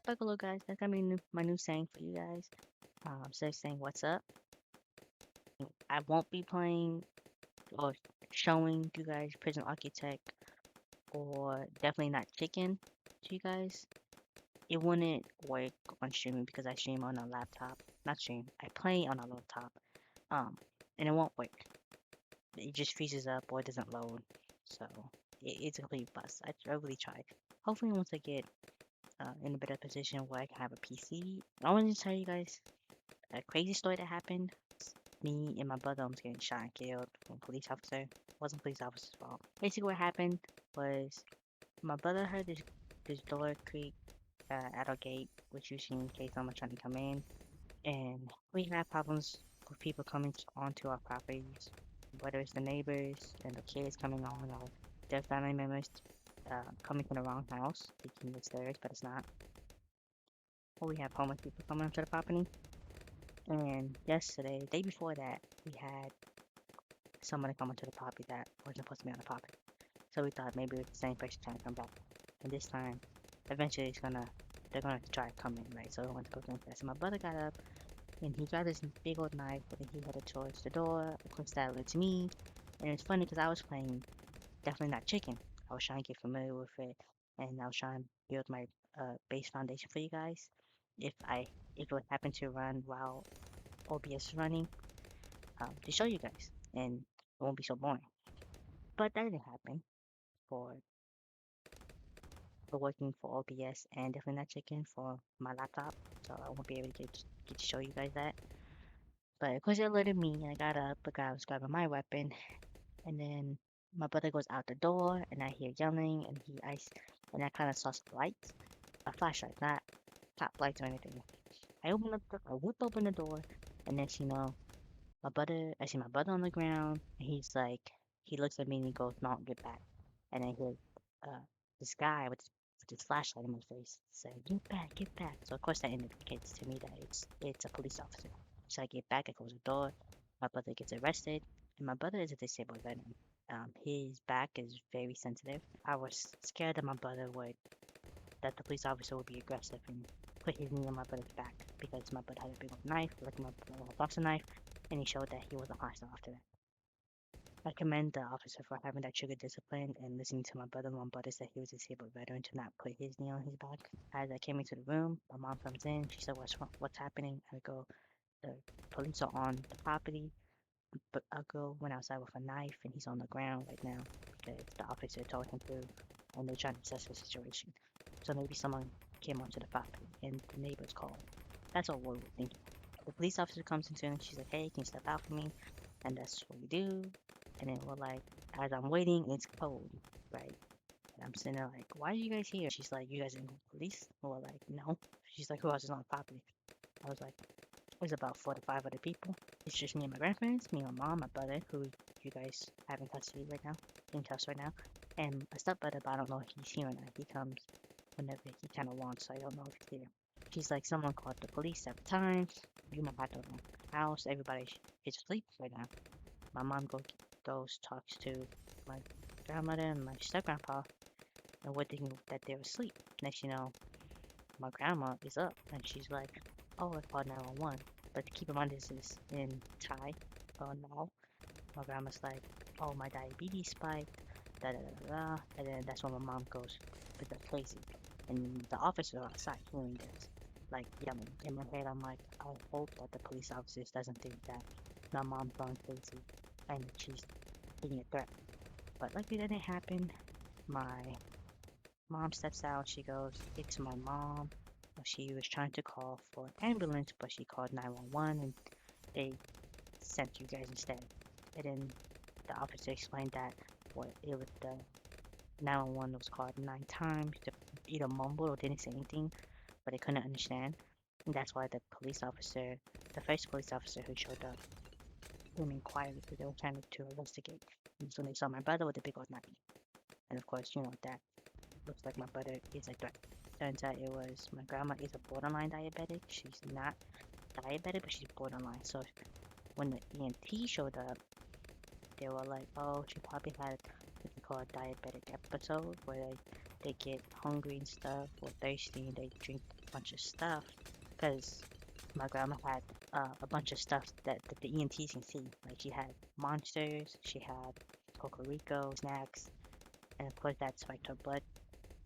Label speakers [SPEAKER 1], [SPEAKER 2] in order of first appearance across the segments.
[SPEAKER 1] But hello guys, that's gonna be my new saying for you guys. So saying what's up. I won't be playing or showing you guys Prison Architect or definitely not Chicken to you guys. It wouldn't work on streaming because I stream on a laptop. Not stream. I play on a laptop. Um, and it won't work. It just freezes up or it doesn't load. So it's a complete bust. I really tried. Hopefully once I get in a better position where I can have a PC. I wanted to tell you guys a crazy story that happened. Me and my brother almost getting shot and killed from a police officer. It wasn't police officer's fault. Basically, what happened was my brother heard this door creak at our gate, which usually indicates someone trying to come in, and we have problems with people coming onto our properties, whether it's the neighbors and the kids coming on or their family members coming from the wrong house, thinking it's theirs, but it's not. Or we have homeless people coming onto the property. And yesterday, day before that, we had someone come onto the property that wasn't supposed to be on the property. So we thought maybe it was the same person trying to come back. And this time, eventually they're gonna try to come in, right? So we went to go through that. So my brother got up and he grabbed this big old knife, but then he headed towards the door. Of course, that led to me. And it's funny because I was playing definitely not chicken. I was trying to get familiar with it, and I was trying to build my base foundation for you guys. If I if it would happen to run while OBS is running, to show you guys, and it won't be so boring. But that didn't happen for working for OBS and definitely not chicken for my laptop, so I won't be able to get to show you guys that. But of course, it alerted me, and I got up. The guy was grabbing my weapon, and then my brother goes out the door, and I hear yelling, and and I kind of saw some lights, a flashlight, not top lights or anything. I whip open the door, and then you know, I see my brother on the ground, and he looks at me and he goes, "No, get back." And I hear uh, this guy with his flashlight in my face say, get back." So of course that indicates to me that it's a police officer. So I get back, I close the door, my brother gets arrested, and my brother is a disabled veteran. His back is very sensitive. I was scared that the police officer would be aggressive and put his knee on my brother's back because my brother had a big old knife, like my brother had a boxing knife, and he showed that he wasn't hostile after that. I commend the officer for having that trigger discipline and listening to my brother. My brother said he was a disabled veteran to not put his knee on his back. As I came into the room, my mom comes in. She said, "What's wrong? What's happening?" I go, "The police are on the property." But Uncle went outside with a knife and he's on the ground right now because the officer told him to, and they're trying to assess the situation. So maybe someone came onto the property and the neighbors called. That's all we were thinking. The police officer comes into and she's like, "Hey, can you step out for me?" And that's what we do. And then we're like, as I'm waiting, it's cold, right? And I'm sitting there like, "Why are you guys here?" She's like, "You guys ain't police?" And we're like, "No." She's like, "Who else is on the property?" I was like, "There's about 4 to 5 other people. It's just me and my grandparents, me and my mom, my brother, who you guys have in custody right now, in custody right now, and my stepbrother, but I don't know if he's here or not. He comes whenever he kind of wants, so I don't know if he's here." She's like, "Someone called the police 7 times. You might have to leave the house. Everybody is asleep right now." My mom goes talks to my grandmother and my step grandpa, and we're thinking that they're asleep. Next, you know, my grandma is up, and she's like, "Oh, I called 911." But keep in mind, this is in Thai. Now my grandma's like, "Oh, my diabetes spiked." Da da da da. And then that's when my mom goes a bit crazy, and the officer outside hearing this, like yelling. In my head, I'm like, I hope that the police officers doesn't think that my mom's going crazy and she's being a threat. But luckily that didn't happen. My mom steps out. She goes, "It's my mom." She was trying to call for an ambulance, but she called 911 and they sent you guys instead. And then the officer explained that what it was the 911 was called 9 times. The either mumbled or didn't say anything, but they couldn't understand. And that's why the first police officer who showed up, remained quiet because they were trying to investigate. And so they saw my brother with a big old knife. And of course, you know, that looks like my brother is a threat. Turns out it was my grandma is a borderline diabetic. She's not diabetic, but she's borderline. So when the EMT showed up, they were like, "Oh, she probably had what we call a diabetic episode where they get hungry and stuff or thirsty and they drink bunch of stuff because my grandma had a bunch of stuff that the EMTs can see. Like she had monsters, she had Cocorico snacks, and of course that spiked her blood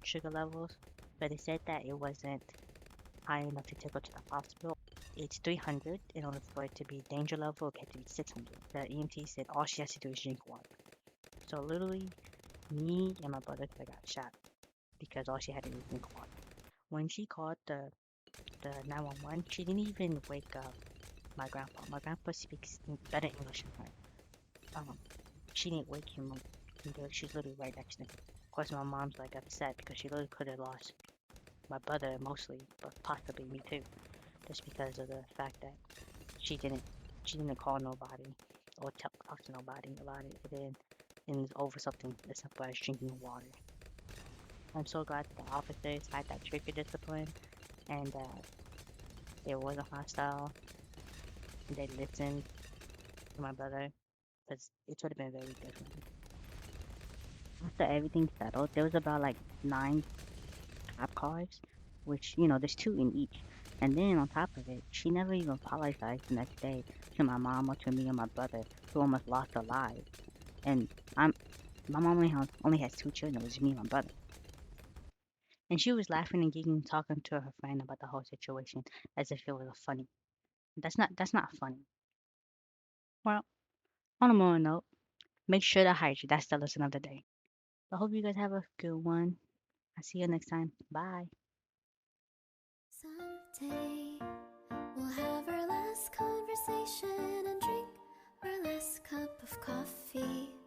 [SPEAKER 1] sugar levels. But they said that it wasn't high enough to take her to the hospital. It's 300. In order for it to be danger level, it had to be 600. The EMT said all she has to do is drink water. So literally, me and my brother could have got shot because all she had to do was drink water. When she called the 911, she didn't even wake up my grandpa. My grandpa speaks better English than her. Um, she didn't wake him up. She's literally right next to him. Of course, my mom's like upset because she literally could have lost my brother mostly, but possibly me too, just because of the fact that she didn't she didn't call nobody or talk to nobody about it. And then it was over something as simple as drinking water. I'm so glad the officers had that trigger discipline and they wasn't hostile. And they listened to my brother because it would have been very different. After everything settled, there was about like 9 cop cars, which, there's 2 in each. And then on top of it, she never even apologized the next day to my mom or to me or my brother, who almost lost our lives. And I'm my mom only has 2 children, it was me and my brother. And she was laughing and giggling, talking to her friend about the whole situation as if it was funny. That's not funny. Well, on a more note, make sure to hydrate. That's the lesson of the day. I hope you guys have a good one. I'll see you next time. Bye.
[SPEAKER 2] Someday we'll have our last conversation and drink our last cup of coffee.